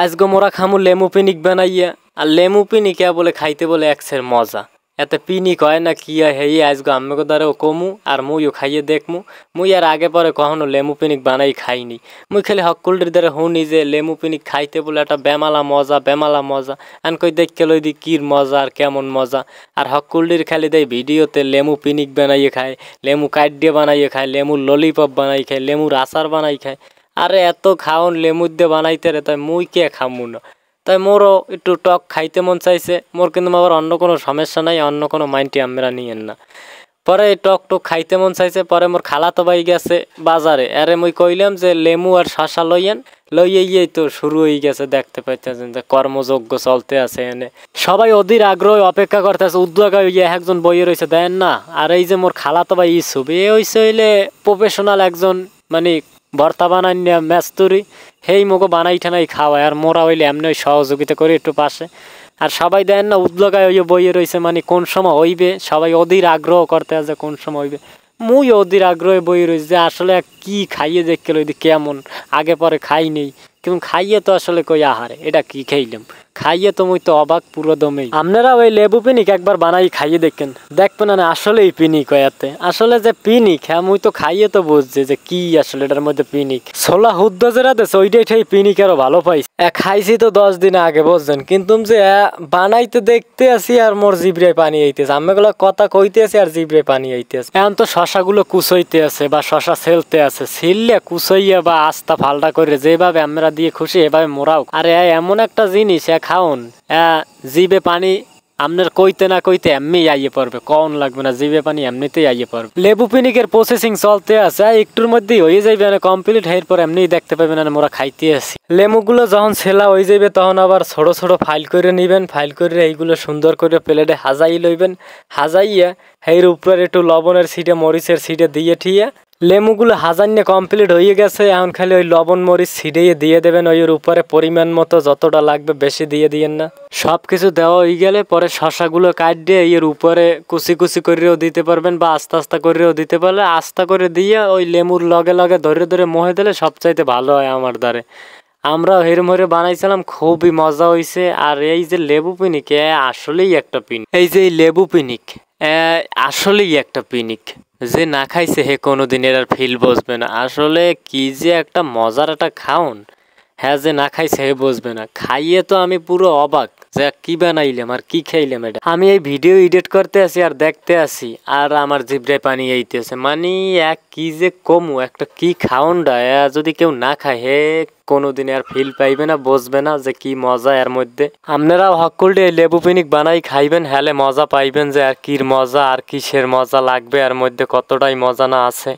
আজকে মোরা খামু লেমু পিনিক বানাইয়া। আর লেমু পিনিকে বলে খাইতে বলে একসের মজা। এতে পিনিক হয় না কি হয় হেই আজকে আম্মাকে দ্বারাও কমু আর মুইও খাইয়ে দেখমু। মুই আর আগে পরে কখনো লেমু পিনিক বানাই খাইনি। মুই খালি হকুলটির দ্বারা শুনি যে লেমু পিনিক খাইতে বলে একটা বেমালা মজা আন কই দেখকে লই দি কির মজা আর কেমন মজা। আর হকুলটির খালি দেয় ভিডিওতে লেমু পিনিক বানাইয়ে খায়, লেমু কাট দিয়ে বানাইয়ে খায়, লেমুর ললিপপ বানাই খায়, লেমুর আচার বানাই খায়। আরে এত খাওন লেমুর দিয়ে বানাইতে রে, তাই মুই কে খামু না। তাই মোরও একটু টক খাইতে মন চাইছে মোর, কিন্তু আবার অন্য কোনো সমস্যা নাই, অন্য কোনো মাইন্ডটি আমরা নিয়েন না। পরে টক খাইতে মন চাইছে, পরে মোর খালাতো ভাই গেছে বাজারে। আরে মুই কইলাম যে লেমু আর শশা লইয়েন, লইয়েই তো শুরু হয়ে গেছে। দেখতে পাইতেছেন যে কর্মযজ্ঞ চলতে আছে এনে, সবাই অধীর আগ্রহে অপেক্ষা করতেছে, উদ্যোগ হইয়া একজন বইয়ে রয়েছে দেন না। আর এই যে মোর খালাতো ভাই ইসুফ, এ হইছে হইলে প্রফেশনাল একজন মানে ভর্তা বানাই নিয়ে মেস্তুরি, হেই মোকে বানাই ঠানাই খাওয়ায়। আর মোরা হইলে এমনি সহযোগিতা করি একটু পাশে। আর সবাই দেন না উদ্যোগায় হইয়া বইয়ে রয়েছে, মানে কোন সময় হইবে, সবাই অধীর আগ্রহ করতে আছে কোন সময় হইবে। মুই অধীর আগ্রহে বইয়ে রয়েছে যে আসলে কি খাইয়ে দেখতে লইদি কেমন, আগে পরে খাই নেই কিন্তু খাইয়ে তো আসলে কই আহারে এটা কি খাইলাম, খাইয়ে তো মুই তো অবাক পুরো দমেই। আপনারা ওই লেবু পিনিক একবার বানাই খাইয়ে দেখেন, দেখবেন না আসলেই পিনিক হয়াতে। আসলে যে পিনিক, হ্যাঁ মুই তো খাইয়ে তো বুঝছি যে কি আসলে এটার মধ্যে পিনিক। ছোলা হুদ্দ যেটা দেছে ওইটাই ঠাই পিনিক আরো ভালো পাইছে। খাইছি তো 10 দিন আগে বুঝছেন, কিন্তু যে বানাইতে দেখতে আসি আর মোর জিব্রায় পানি আইতেছে। আমিগুলো কথা কইতে আছি আর জিব্রায় পানি আইতেছে। এখন তো শশাগুলো কুচইতে আছে বা শশা ছেলতে আছে, ছিললে কুচইয়া বা আস্তা ফালটা করে যেভাবে আমরা দিয়ে খুশি এভাবে মোরাও। আরে এমন একটা জিনিস খাওন জিবে পানি আপনার কইতে না কইতে এমনি আইয়ে পড়বে, কন লাগবে না, জিবে পানি এমনিতেই আইয়ে পড়বে। লেবু পিনিকের প্রসেসিং চলতে আছে, একটুর মধ্যেই হয়ে যাইবে না কমপ্লিট। এরপর এমনি দেখতে পাবেন না মোরা খাইতে আসি। লেবুগুলো যখন ছেলা হয়ে যাবে তখন আবার ছোট ছোট ফাইল করে নিবেন, ফাইল করে এইগুলো সুন্দর করে প্লেটে হাজাই লইবেন। হাজাইয়া এর উপরে একটু লবণের ছিটে মরিচের ছিটে দিয়ে ঠিয়া লেমুগুলো হাজান্নে কমপ্লিট হয়ে গেছে। এখন খালি ওই লবণ মরিচ ছিটিয়ে দিয়ে দেবেন ওইর উপরে পরিমাণ মতো, যতটা লাগবে বেশি দিয়ে দিয়েন না। সব কিছু দেওয়া হয়ে গেলে পরে শশাগুলো কাট দিয়ে এর উপরে কুচি কুচি করেও দিতে পারবেন বা আস্তে আস্তে করেও দিতে পারলে, আস্তে করে দিয়ে ওই লেমুর লগে লগে ধরে ধরে মহে দিলে সবচাইতে ভালো হয় আমার দ্বারে। আমরা হেরম হরে বানাইছিলাম, খুবই মজা হয়েছে। আর এই যে লেবু পিনিক আসলেই একটা পিনিক, এই যে লেবু পিনিক আসলেই একটা পিনিক। যে না খাইছে হে কোনোদিন এর ফিল বসবে না। আসলে কি যে একটা মজার একটা খাওন, হ্যাঁ যে না খাইছে হে বসবে না। খাইয়ে তো আমি পুরো অবাক যে কি বানাইলাম আর কি খাইলাম। এটা আমি এই ভিডিও এডিট করতে আসি আর দেখতে আসি আর আমার জিব্রায় পানি আইতেছে। মানে কি যে কমু, একটা কি খাওনটা যদি কেউ না খায় হে কোনোদিন আর ফিল পাইবে না, বসবে না যে কি মজা এর মধ্যে। আপনারাও হকুলটি এই লেবু পিনিক বানাই খাইবেন, হ্যালে মজা পাইবেন যে আর কির মজা আর কিসের মজা লাগবে, এর মধ্যে কতটাই মজা না আছে।